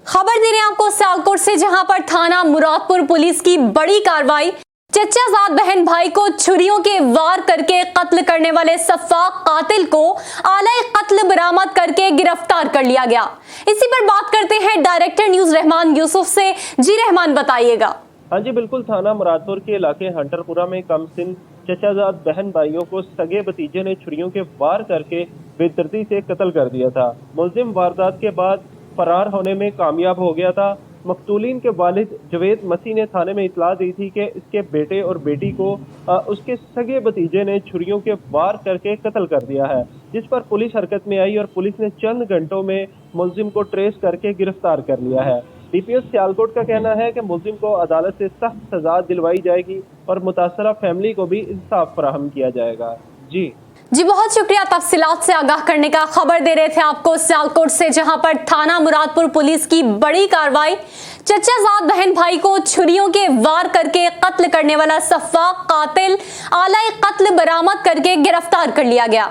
खबर दे रहे हैं आपको सियालकोट से, जहां पर थाना मुरादपुर पुलिस की बड़ी कार्रवाई। चचाजाद बहन भाई को छुरियों के वार करके कत्ल करने वाले सफाक कातिल को आला कत्ल बरामद करके गिरफ्तार कर लिया गया। इसी पर बात करते हैं डायरेक्टर न्यूज रहमान यूसुफ से। जी रहमान, बताइएगा। हाँ जी बिल्कुल, थाना मुरादपुर के इलाके हंटरपुरा में कमसिन चचाजाद बहन भाइयों को सगे भतीजे ने छुरियों के वार करके बेदर्दी से कत्ल कर दिया था। मुलजिम वारदात के बाद फरार होने में कामयाब हो गया था। मकतूलीन के वालिद जवेद मसीह ने थाने में इतला दी थी कि इसके बेटे और बेटी को उसके सगे भतीजे ने छुरियों के वार करके कत्ल कर दिया है, जिस पर पुलिस हरकत में आई और पुलिस ने चंद घंटों में मुलजिम को ट्रेस करके गिरफ्तार कर लिया है। डीपीओ सियालकोट का कहना है कि मुलजिम को अदालत से सख्त सजा दिलवाई जाएगी और मुतासरा फैमिली को भी इंसाफ फराहम किया जाएगा। जी बहुत शुक्रिया तफसीलात से आगाह करने का। खबर दे रहे थे आपको सियालकोट से, जहां पर थाना मुरादपुर पुलिस की बड़ी कार्रवाई। चचाजाद बहन भाई को छुरियों के वार करके कत्ल करने वाला सफाक कातिल आला कत्ल बरामद करके गिरफ्तार कर लिया गया।